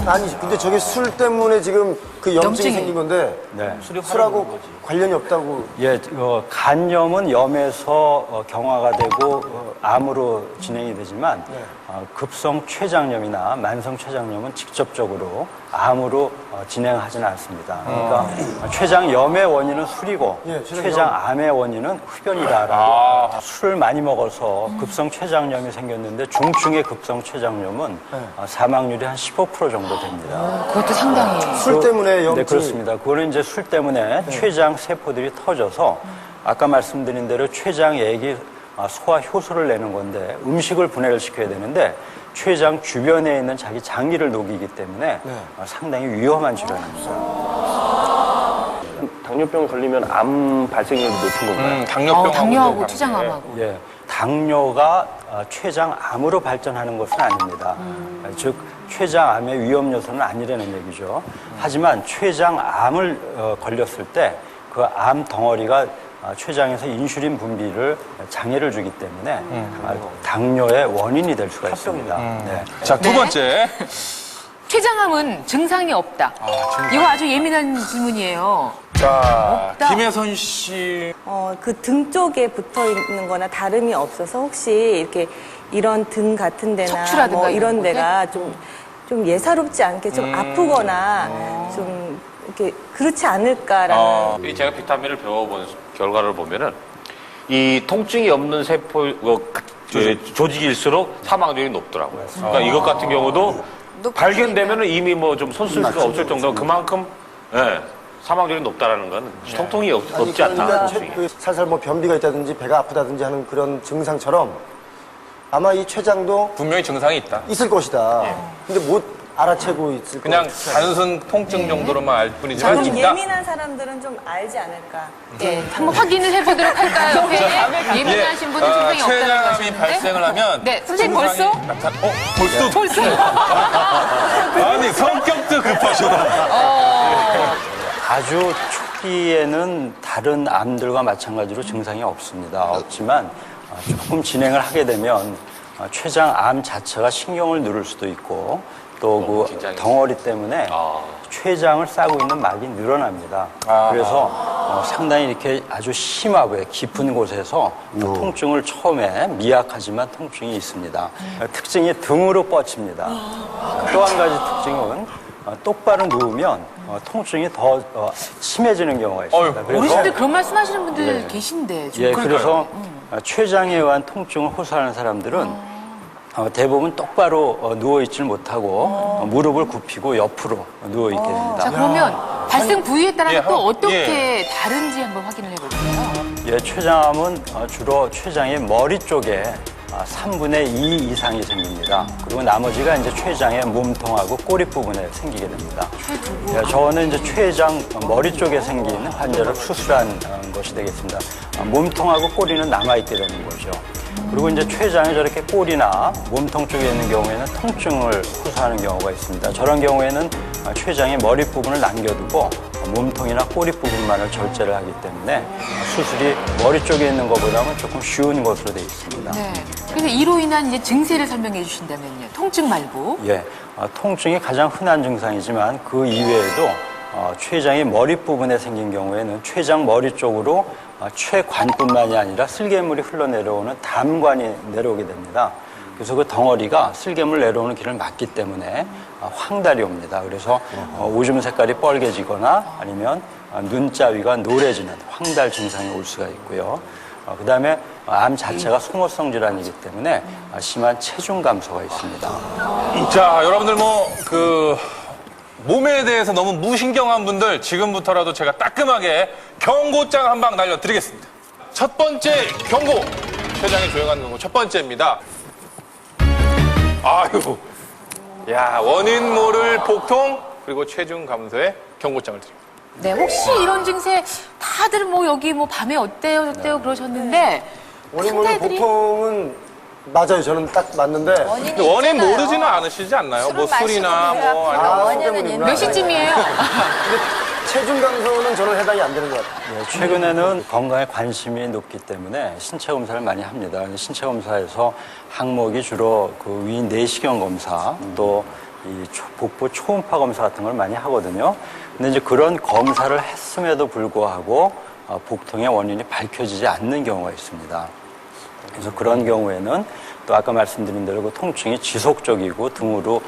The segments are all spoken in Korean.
아니, 근데 저게 술 때문에 지금 그 염증이 생긴 건데 네. 술하고 관련이 없다고. 예, 간염은 염에서 경화가 되고 암으로 진행이 되지만 급성 췌장염이나 만성 췌장염은 직접적으로 암으로 진행하지는 않습니다. 그러니까 췌장염의 원인은 술이고 예, 췌장암의 원인은 흡연이다라고 술을 많이 먹어서 급성 췌장염이 생겼는데 중증의 급성 췌장염은 사망률이 한 15% 정도 됩니다. 그것도 상당히. 술 때문에 염증이. 네, 그렇습니다. 그거는 이제 술 때문에 췌장 세포들이 터져서 아까 말씀드린 대로 췌장액이 소화 효소를 내는 건데 음식을 분해를 시켜야 되는데 췌장 주변에 있는 자기 장기를 녹이기 때문에 상당히 위험한 질환입니다. 당뇨병 걸리면 암 발생률이 높은 건가요? 당뇨하고 췌장암하고. 예, 당뇨가 췌장암으로 발전하는 것은 아닙니다. 즉 췌장암의 위험 요소는 아니라는 얘기죠. 하지만 췌장암을 걸렸을 때 그 암 덩어리가 췌장에서 인슐린 분비를 장애를 주기 때문에 당뇨의 원인이 될 수가 있습니다. 네. 자, 두 번째. 췌장암은 증상이 없다. 이거 아주 예민한 질문이에요. 자, 없다. 김혜선 씨. 그 등 쪽에 붙어 있는 거나 다름이 없어서 혹시 이렇게 이런 등 같은 데나 척추라든가 뭐 이런 이런 곳에? 데가 좀 예사롭지 않게 좀 아프거나 좀 이렇게 그렇지 않을까라는. 제가 비타민을 배워본 결과를 보면은 이 통증이 없는 세포 조직일수록 사망률이 높더라고요. 그러니까 이것 같은 경우도 발견되면은 이미 뭐 좀 손쓸 수가 없을 정도로 그만큼 사망률이 높다라는 건 통통이 없지 않다. 그러니까 살살 뭐 변비가 있다든지 배가 아프다든지 하는 그런 증상처럼 아마 이 췌장도 분명히 증상이 있다. 있을 것이다. 근데 못 알아채고 있을 그냥 거예요. 단순 통증 정도로만 알 뿐이지만 좀 있다. 예민한 사람들은 좀 알지 않을까. 예, 한번 확인을 해보도록 할까요? 옆에 예민하신 분은 증상이 없다는 췌장암이 것이었는데. 발생을 하면 네, 선생님 벌써? 벌써? 아니, 성격도 급하셔. 아주 초기에는 다른 암들과 마찬가지로 증상이 없습니다. 없지만 조금 진행을 하게 되면 췌장암 자체가 신경을 누를 수도 있고 또 그 덩어리 때문에 췌장을 싸고 있는 막이 늘어납니다. 그래서 상당히 이렇게 아주 심하고 깊은 곳에서 통증을 처음에 미약하지만 통증이 있습니다. 특징이 등으로 뻗칩니다. 또 한 가지 특징은 똑바로 누우면 통증이 더 심해지는 경우가 있습니다. 어르신들 그런 말씀 하시는 분들 예. 계신데. 좀 예, 그럴까요? 그래서 췌장에 의한 통증을 호소하는 사람들은 대부분 똑바로 누워있지를 못하고 무릎을 굽히고 옆으로 누워있게 됩니다. 자, 그러면 발생 부위에 따라서 또 예. 어떻게 다른지 한번 확인을 해볼까요? 예, 췌장암은 주로 췌장의 머리 쪽에 3분의 2 이상이 생깁니다. 그리고 나머지가 이제 췌장의 몸통하고 꼬리 부분에 생기게 됩니다. 예, 저는 이제 췌장 머리 쪽에 생긴 환자를 수술한 것이 되겠습니다. 몸통하고 꼬리는 남아있게 되는 거죠. 그리고 이제 췌장에 저렇게 꼬리나 몸통 쪽에 있는 경우에는 통증을 호소하는 경우가 있습니다. 저런 경우에는 췌장의 머리 부분을 남겨두고 몸통이나 꼬리 부분만을 절제를 하기 때문에 수술이 머리 쪽에 있는 것보다는 조금 쉬운 것으로 되어 있습니다. 네. 그래서 이로 인한 이제 증세를 설명해 주신다면요. 통증 말고. 예, 통증이 가장 흔한 증상이지만 그 이외에도 췌장의 머리 부분에 생긴 경우에는 췌장 머리 쪽으로 췌관뿐만이 아니라 슬개물이 흘러내려오는 담관이 내려오게 됩니다. 그래서 그 덩어리가 슬개물 내려오는 길을 막기 때문에 황달이 옵니다. 그래서 오줌 색깔이 뻘개지거나 아니면 눈자위가 노래지는 황달 증상이 올 수가 있고요. 그 다음에 암 자체가 소모성 질환이기 때문에 심한 체중 감소가 있습니다. 자, 여러분들 몸에 대해서 너무 무신경한 분들 지금부터라도 제가 따끔하게 경고장 한 방 날려드리겠습니다. 첫 번째 경고. 췌장에 조용한 경고 첫 번째입니다. 아유, 야, 원인 모를 복통 그리고 체중 감소에 경고장을 드립니다. 네, 혹시 이런 증세 다들 뭐 여기 뭐 밤에 어때요 그러셨는데 원인 모를 상대들이 보통은 맞아요. 저는 딱 맞는데. 근데 원인 모르지는 않으시지 않나요? 뭐 술이나 뭐 아니면 몇 시쯤이에요? 체중 감소는 저는 해당이 안 되는 것 같아요. 네, 최근에는 건강에 관심이 높기 때문에 신체 검사를 많이 합니다. 신체 검사에서 항목이 주로 그 위 내시경 검사, 또 복부 초음파 검사 같은 걸 많이 하거든요. 근데 이제 그런 검사를 했음에도 불구하고 복통의 원인이 밝혀지지 않는 경우가 있습니다. 그래서 그런 경우에는 또 아까 말씀드린 대로 그 통증이 지속적이고 등으로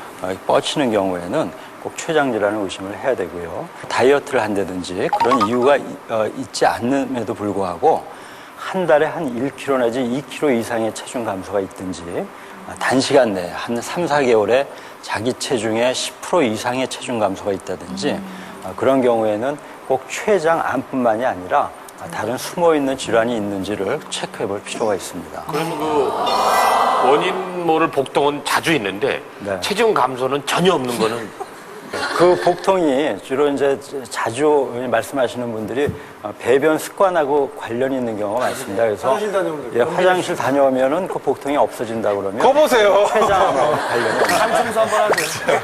뻗치는 경우에는 꼭 췌장 질환을 의심을 해야 되고요. 다이어트를 한다든지 그런 이유가 있지 않음에도 불구하고 한 달에 한 1kg 내지 2kg 이상의 체중 감소가 있든지 단시간 내에 한 3, 4개월에 자기 체중의 10% 이상의 체중 감소가 있다든지 그런 경우에는 꼭 췌장암뿐만이 아니라 다른 숨어있는 질환이 있는지를 체크해 볼 필요가 있습니다. 그러면 그 원인 모를 복통은 자주 있는데 네. 체중 감소는 전혀 없는 거는 그 복통이 주로 이제 자주 말씀하시는 분들이 배변 습관하고 관련이 있는 경우가 많습니다. 그래서 화장실 다녀오면 화장실 다녀오면은 그 복통이 없어진다 그러면 거 보세요. 췌장하고 관련이 없습니다. 한숨수 한번 하세요.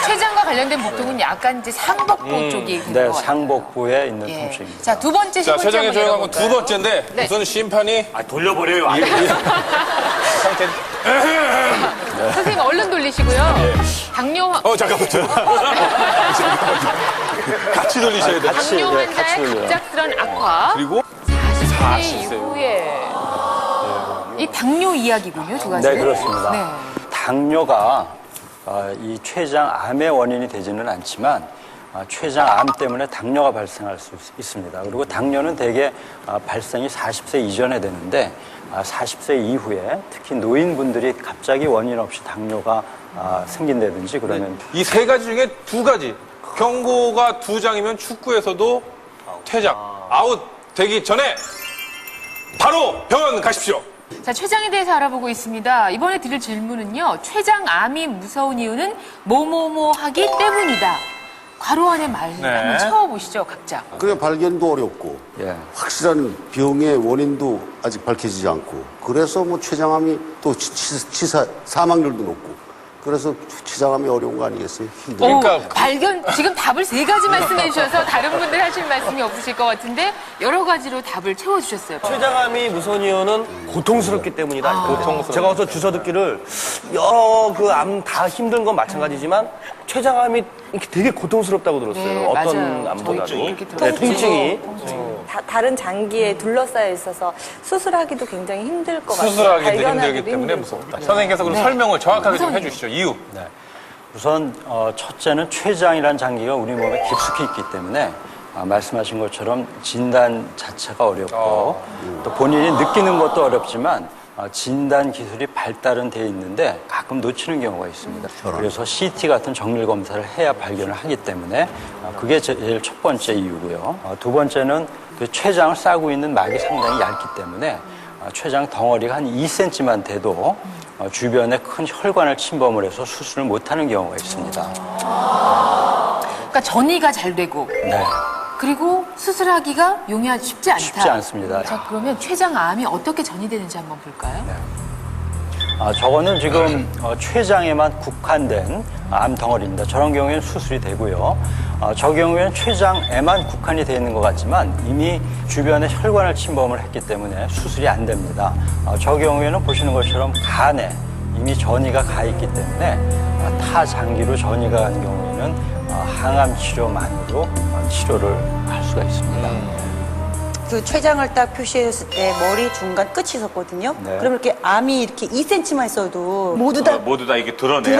췌장과 관련된 복통은 약간 이제 상복부 쪽이 있는 네, 것 같아요. 상복부에 있는 예. 통증입니다. 자, 두 번째, 자, 세 번째 췌장에 한번 조용한 건 두 열어볼까요? 번째인데 네. 우선 심판이 돌려버려요. 상태. 선생님 얼른 돌리시고요. 당뇨, 잠깐만요. 같이 돌리셔야 돼요. 당뇨 예, 같이 환자의 돌려요. 갑작스런 악화. 그리고 40세 40세 이후에. 이 당뇨 이야기군요, 두 가지. 네, 그렇습니다. 네. 당뇨가 이 췌장암의 원인이 되지는 않지만 췌장암 때문에 당뇨가 발생할 수 있습니다. 그리고 당뇨는 대개 발생이 40세 이전에 되는데 40세 이후에 특히 노인분들이 갑자기 원인 없이 당뇨가 생긴다든지 그러면 이 세 가지 중에 두 가지. 경고가 두 장이면 축구에서도 퇴장, 아웃 되기 전에 바로 병원 가십시오. 자, 췌장에 대해서 알아보고 있습니다. 이번에 드릴 질문은요. 췌장암이 무서운 이유는 뭐뭐뭐 하기 때문이다. 괄호 안에 말 네. 한번 채워보시죠, 각자. 그래 발견도 어렵고 예. 확실한 병의 원인도 아직 밝혀지지 않고 그래서 뭐 췌장암이 또 사망률도 높고 그래서 췌장암이 어려운 거 아니겠어요? 힘들어. 그러니까 발견, 지금 답을 세 가지 말씀해 주셔서 다른 분들 하실 말씀이 없으실 것 같은데 여러 가지로 답을 채워주셨어요. 췌장암이 무서운 이유는 고통스럽기 때문이다. 고통스럽기 제가 어서 주워 듣기를 여러 그 암 다 힘든 건 마찬가지지만 췌장암이 이렇게 되게 고통스럽다고 들었어요. 네, 어떤 맞아요. 암보다도. 통증이 이렇게 네, 통증이. 다른 장기에 둘러싸여 있어서 수술하기도 굉장히 힘들 것 같아요. 수술하기도 발견하기도 힘들기 때문에 힘들고. 무섭다. 선생님께서 그럼 설명을 정확하게 좀 해주시죠. 이유. 네. 우선 첫째는 췌장이라는 장기가 우리 몸에 깊숙이 있기 때문에 말씀하신 것처럼 진단 자체가 어렵고 또 본인이 느끼는 것도 어렵지만 진단 기술이 발달은 돼 있는데 가끔 놓치는 경우가 있습니다. 그래서 CT 같은 정밀 검사를 해야 발견을 하기 때문에 그게 제일 첫 번째 이유고요. 두 번째는 그 췌장을 싸고 있는 막이 상당히 얇기 때문에 췌장 덩어리가 한 2cm만 돼도 주변에 큰 혈관을 침범을 해서 수술을 못하는 경우가 있습니다. 그러니까 전이가 잘 되고 네, 그리고 수술하기가 용이하지 쉽지 않다. 쉽지 않습니다. 자, 그러면 췌장암이 어떻게 전이되는지 한번 볼까요? 저거는 지금 췌장에만 국한된 암 덩어리입니다. 저런 경우에는 수술이 되고요. 저 경우에는 췌장에만 국한이 되어 있는 것 같지만 이미 주변에 혈관을 침범을 했기 때문에 수술이 안 됩니다. 저 경우에는 보시는 것처럼 간에 이미 전이가 가 있기 때문에 타 장기로 전이가 간 경우에는 항암 치료만으로 치료를 할 수가 있습니다. 그 췌장을 딱 표시했을 때 머리 중간 끝이 있었거든요. 네. 그러면 이렇게 암이 이렇게 2cm만 있어도 모두 다 모두 다 이게 드러내.